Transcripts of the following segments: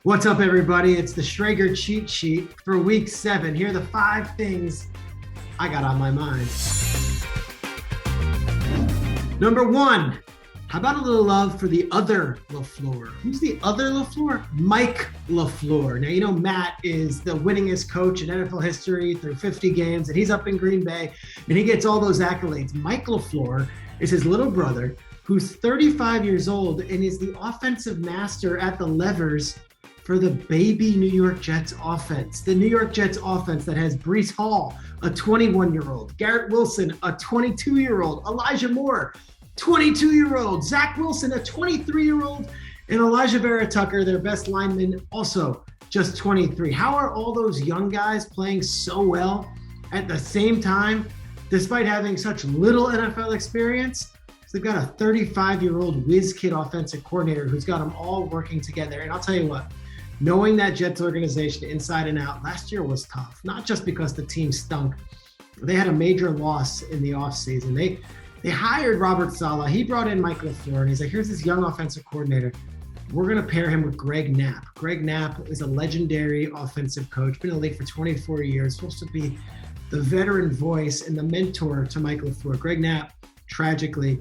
What's up, everybody? It's the Schrager cheat sheet for week 7. Here are the 5 things I got on my mind. Number 1, how about a little love for the other LaFleur? Who's the other LaFleur? Mike LaFleur. Now, you know, Matt is the winningest coach in NFL history through 50 games, and he's up in Green Bay, and he gets all those accolades. Mike LaFleur is his little brother, who's 35 years old and is the offensive master at the levers for the baby New York Jets offense. The New York Jets offense that has Breece Hall, a 21-year-old, Garrett Wilson, a 22-year-old, Elijah Moore, 22-year-old, Zach Wilson, a 23-year-old, and Elijah Vera-Tucker, their best lineman, also just 23. How are all those young guys playing so well at the same time, despite having such little NFL experience? They've got a 35-year-old whiz kid offensive coordinator who's got them all working together. And I'll tell you what, knowing that Jets organization inside and out last year was tough, not just because the team stunk. They had a major loss in the offseason. They hired Robert Saleh. He brought in Mike LaFleur, and he's like, here's this young offensive coordinator. We're going to pair him with Greg Knapp. Greg Knapp is a legendary offensive coach, been in the league for 24 years, supposed to be the veteran voice and the mentor to Mike LaFleur. Greg Knapp, tragically,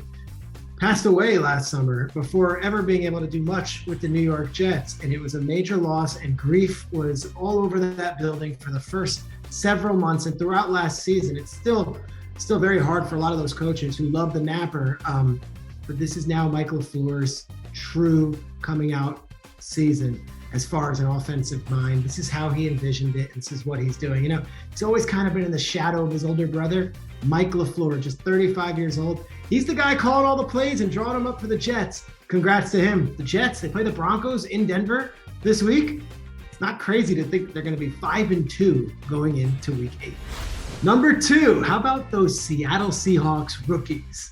passed away last summer before ever being able to do much with the New York Jets. And it was a major loss, and grief was all over that building for the first several months and throughout last season. It's still very hard for a lot of those coaches who love the Napper. But this is now Mike LaFleur's true coming out season as far as an offensive mind. This is how he envisioned it. This is what he's doing. You know, he's always kind of been in the shadow of his older brother, Mike LaFleur, just 35 years old. He's the guy calling all the plays and drawing them up for the Jets. Congrats to him. The Jets, they play the Broncos in Denver this week. It's not crazy to think they're going to be 5-2 going into week 8. Number 2, how about those Seattle Seahawks rookies?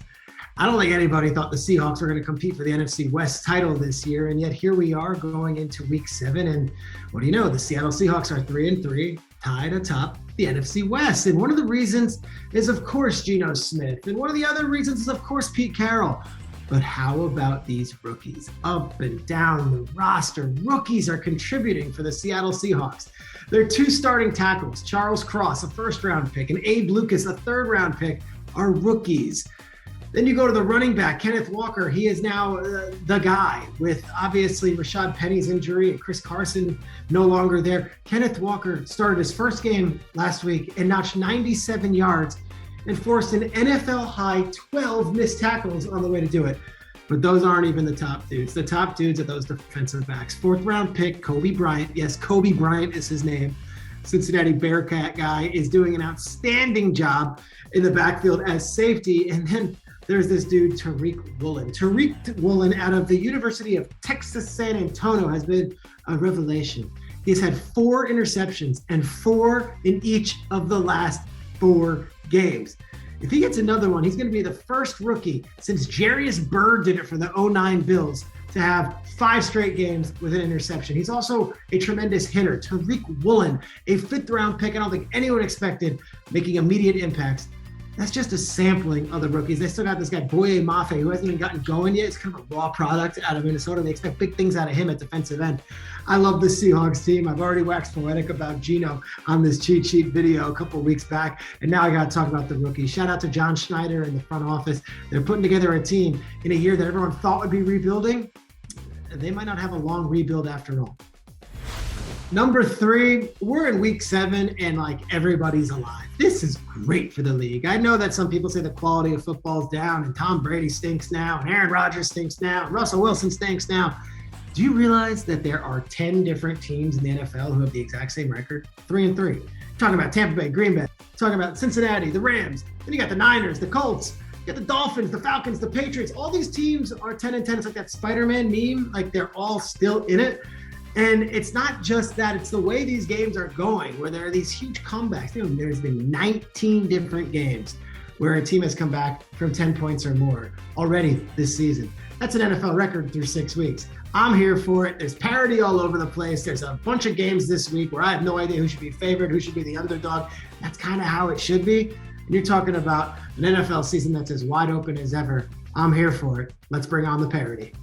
I don't think anybody thought the Seahawks were going to compete for the NFC West title this year, and yet here we are going into week 7, and what do you know? The Seattle Seahawks are 3-3, tied atop the NFC West, and one of the reasons is, of course, Geno Smith, and one of the other reasons is, of course, Pete Carroll. But how about these rookies? Up and down the roster, rookies are contributing for the Seattle Seahawks. Their 2 starting tackles, Charles Cross, a first-round pick, and Abe Lucas, a third-round pick, are rookies. Then you go to the running back, Kenneth Walker. He is now the guy with obviously Rashad Penny's injury and Chris Carson no longer there. Kenneth Walker started his first game last week and notched 97 yards and forced an NFL-high 12 missed tackles on the way to do it. But those aren't even the top dudes. The top dudes are those defensive backs. 4th-round pick, Kobe Bryant. Yes, Kobe Bryant is his name. Cincinnati Bearcat guy is doing an outstanding job in the backfield as safety. And then there's this dude, Tariq Woolen. Tariq Woolen out of the University of Texas San Antonio has been a revelation. He's had 4 interceptions and 4 in each of the last 4 games. If he gets another one, he's going to be the first rookie since Jarius Byrd did it for the 2009 Bills to have 5 straight games with an interception. He's also a tremendous hitter. Tariq Woolen, a 5th-round pick, I don't think anyone expected, making immediate impacts. That's just a sampling of the rookies. They still got this guy, Boye Mafe, who hasn't even gotten going yet. It's kind of a raw product out of Minnesota. They expect big things out of him at defensive end. I love the Seahawks team. I've already waxed poetic about Geno on this cheat sheet video a couple of weeks back, and now I got to talk about the rookies. Shout out to John Schneider and the front office. They're putting together a team in a year that everyone thought would be rebuilding. They might not have a long rebuild after all. Number 3, we're in week 7 and like everybody's alive. This is great for the league. I know that some people say the quality of football is down and Tom Brady stinks now and Aaron Rodgers stinks now and Russell Wilson stinks now. Do you realize that there are 10 different teams in the NFL who have the exact same record? 3-3. Talking about Tampa Bay, Green Bay, talking about Cincinnati, the Rams. Then you got the Niners, the Colts, you got the Dolphins, the Falcons, the Patriots. All these teams are 10-10. It's like that Spider-Man meme, like they're all still in it. And it's not just that, it's the way these games are going, where there are these huge comebacks. You know, there's been 19 different games where a team has come back from 10 points or more already this season. That's an NFL record through 6 weeks. I'm here for it. There's parity all over the place. There's a bunch of games this week where I have no idea who should be favored, who should be the underdog. That's kind of how it should be. And you're talking about an NFL season that's as wide open as ever. I'm here for it. Let's bring on the parity.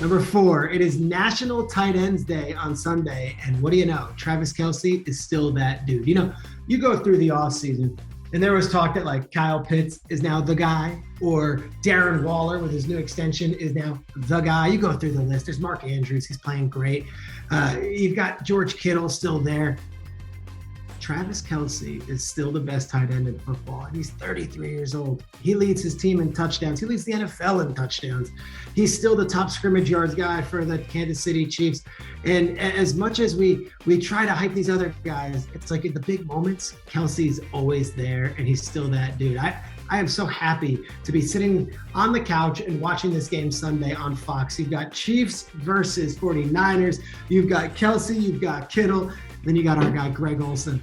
Number 4, it is National Tight Ends Day on Sunday. And what do you know? Travis Kelce is still that dude. You know, you go through the offseason and there was talk that like Kyle Pitts is now the guy, or Darren Waller with his new extension is now the guy. You go through the list. There's Mark Andrews. He's playing great. You've got George Kittle still there. Travis Kelce is still the best tight end in football, and he's 33 years old. He leads his team in touchdowns. He leads the NFL in touchdowns. He's still the top scrimmage yards guy for the Kansas City Chiefs. And as much as we try to hype these other guys, it's like in the big moments, Kelce's always there, and he's still that dude. I am so happy to be sitting on the couch and watching this game Sunday on Fox. You've got Chiefs versus 49ers. You've got Kelce. You've got Kittle. Then you got our guy, Greg Olsen.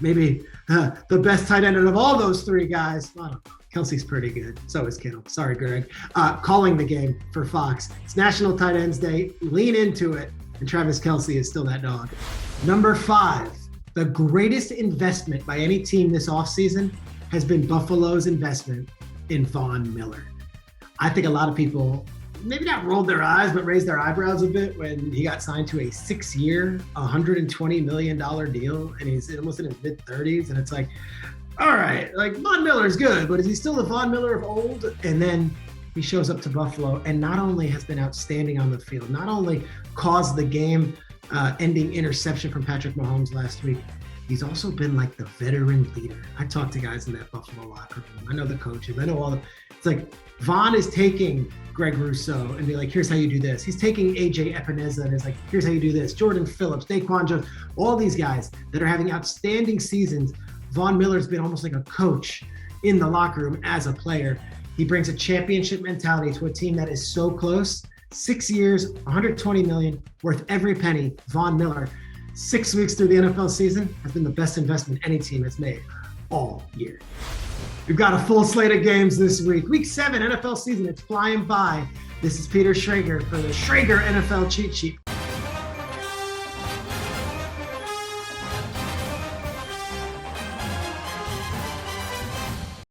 Maybe the best tight end of all those three guys. I don't know. Kelce's pretty good. So is Kittle. Sorry, Greg. Calling the game for Fox. It's National Tight Ends Day. Lean into it. And Travis Kelce is still that dog. Number 5, the greatest investment by any team this offseason has been Buffalo's investment in Von Miller. I think a lot of people maybe not rolled their eyes, but raised their eyebrows a bit when he got signed to a 6-year, $120 million deal, and he's almost in his mid-30s. And it's like, all right, like Von Miller is good, but is he still the Von Miller of old? And then he shows up to Buffalo and not only has been outstanding on the field, not only caused the game-ending interception from Patrick Mahomes last week, he's also been like the veteran leader. I talked to guys in that Buffalo locker room. I know the coaches. I know all the. It's like Von is taking Greg Rousseau and be like, here's how you do this. He's taking AJ Epineza and is like, here's how you do this. Jordan Phillips, Daquan Jones, all these guys that are having outstanding seasons. Von Miller's been almost like a coach in the locker room as a player. He brings a championship mentality to a team that is so close. 6 years, $120 million, worth every penny. Von Miller, 6 weeks through the NFL season, has been the best investment any team has made all year. We've got a full slate of games this week. Week 7 NFL season, it's flying by. This is Peter Schrager for the Schrager NFL Cheat Sheet.